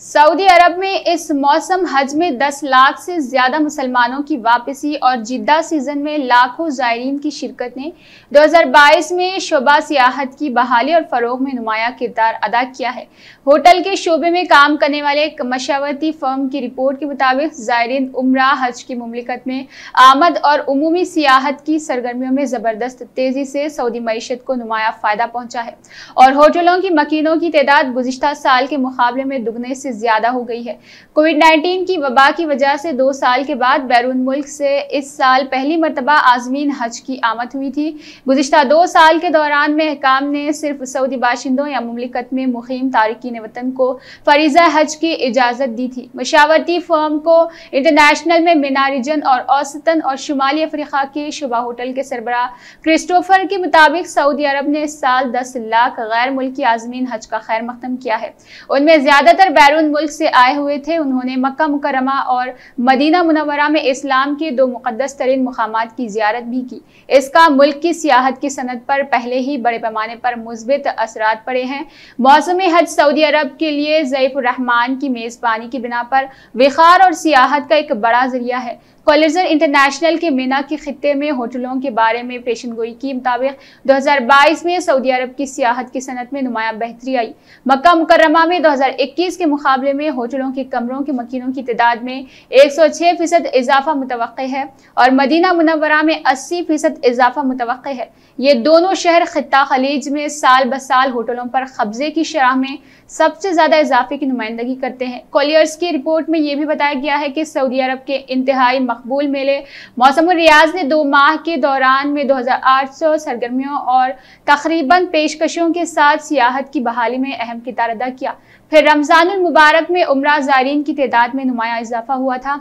سعودی عرب میں اس موسم حج میں 10 لاکھ سے زیادہ مسلمانوں کی واپسی اور جدہ سیزن میں لاکھوں زائرین کی شرکت نے 2022 میں شعبہ سیاحت کی بحالی اور فروغ میں نمایاں کردار ادا کیا ہے۔ ہوٹل کے شعبے میں کام کرنے والے ایک مشاورتی فرم کی رپورٹ کے مطابق زائرین عمرہ حج کی مملکت میں آمد اور عمومی سیاحت کی سرگرمیوں میں زبردست تیزی سے سعودی معیشت کو نمایاں فائدہ پہنچا ہے اور ہوٹلوں کی مکینوں کی تعداد گزشتہ سال کے مقابلے میں دگنے سے زیادہ ہو گئی ہے۔ کووڈ-19 کی وبا کی وجہ سے 2 سال کے بعد بیرون ملک سے اس سال پہلی مرتبہ عازمین حج کی آمد ہوئی تھی۔ گزشتہ 2 سال کے دوران میں حکام نے صرف سعودی باشندوں یا مملکت میں مقیم تارکین وطن کو فریضہ حج کی اجازت دی تھی۔ مشاورتی فرم کو انٹرنیشنل میں مینا ریجن اور اوسطاً اور شمالی افریقہ کے شعبہ ہوٹل کے سربراہ کرسٹوفر کے مطابق سعودی عرب نے اس سال 10 لاکھ غیر ملکی عازمین حج کا خیر مقدم کیا ہے۔ ان میں زیادہ تر بیرون ملک سے آئے ہوئے تھے۔ انہوں نے مکہ مکرمہ اور مدینہ منورہ میں اسلام کے 2 مقدس ترین مقامات کی زیارت بھی کی۔ اس کا ملک کی سیاحت کی صنعت پر پہلے ہی بڑے پیمانے پر مثبت اثرات پڑے ہیں۔ موسم حج سعودی عرب کے لیے ضیف الرحمان کی میزبانی کی بنا پر وقار اور سیاحت کا ایک بڑا ذریعہ ہے۔ کولرزر انٹرنیشنل کے مینا کے خطے میں ہوٹلوں کے بارے میں پیشن گوئی کے مطابق 2022 میں سعودی عرب کی سیاحت کی صنعت میں نمایاں بہتری آئی۔ مکہ مکرمہ میں 2021 کے مقابلے میں ہوٹلوں کے کمروں کے مکینوں کی تعداد میں 106% اضافہ متوقع ہے اور مدینہ منورہ میں 80% اضافہ متوقع ہے۔ یہ دونوں شہر خطہ خلیج میں سال بسال ہوٹلوں پر قبضے کی شرح میں سب سے زیادہ اضافے کی نمائندگی کرتے ہیں۔ کولرز کی رپورٹ میں یہ بھی بتایا گیا ہے کہ سعودی عرب کے انتہائی مقبول میلے موسم الریاض نے 2 ماہ کے دوران میں 2800 سرگرمیوں اور تقریباً پیشکشوں کے ساتھ سیاحت کی بحالی میں اہم کردار ادا کیا۔ پھر رمضان المبارک میں عمرہ زائرین کی تعداد میں نمایاں اضافہ ہوا تھا۔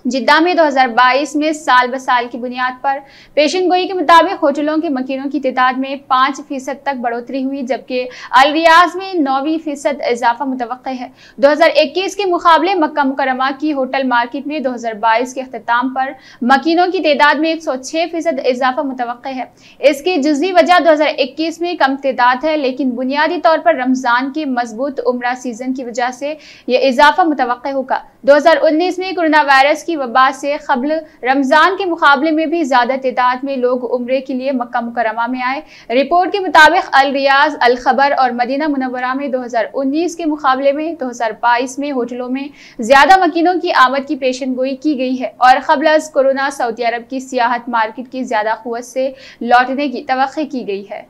جدہ میں 2022 میں سال بسال کی بنیاد پر پیشن گوئی کے مطابق ہوٹلوں کے مکینوں کی تعداد میں 5% تک بڑھوتری ہوئی، جبکہ الریاض میں 9% اضافہ متوقع ہے۔ 2021 کے مقابلے مکہ مکرمہ کی ہوٹل مارکیٹ میں 2022 کے اختتام پر مکینوں کی تعداد میں 106% اضافہ متوقع ہے۔ اس کی جزوی وجہ 2021 میں کم تعداد ہے، لیکن بنیادی طور پر رمضان کے مضبوط عمرہ سیزن کی وجہ سے یہ اضافہ متوقع ہوگا۔ 2019 میں کورونا وائرس کی وبا سے قبل رمضان کے مقابلے میں بھی زیادہ تعداد میں لوگ عمرے کے لیے مکہ مکرمہ میں آئے۔ رپورٹ کے مطابق الریاض، الخبر اور مدینہ منورہ میں 2019 کے مقابلے میں 2022 میں ہوٹلوں میں زیادہ مکینوں کی آمد کی پیشن گوئی کی گئی ہے اور قبل از کورونا سعودی عرب کی سیاحت مارکیٹ کی زیادہ قوت سے لوٹنے کی توقع کی گئی ہے۔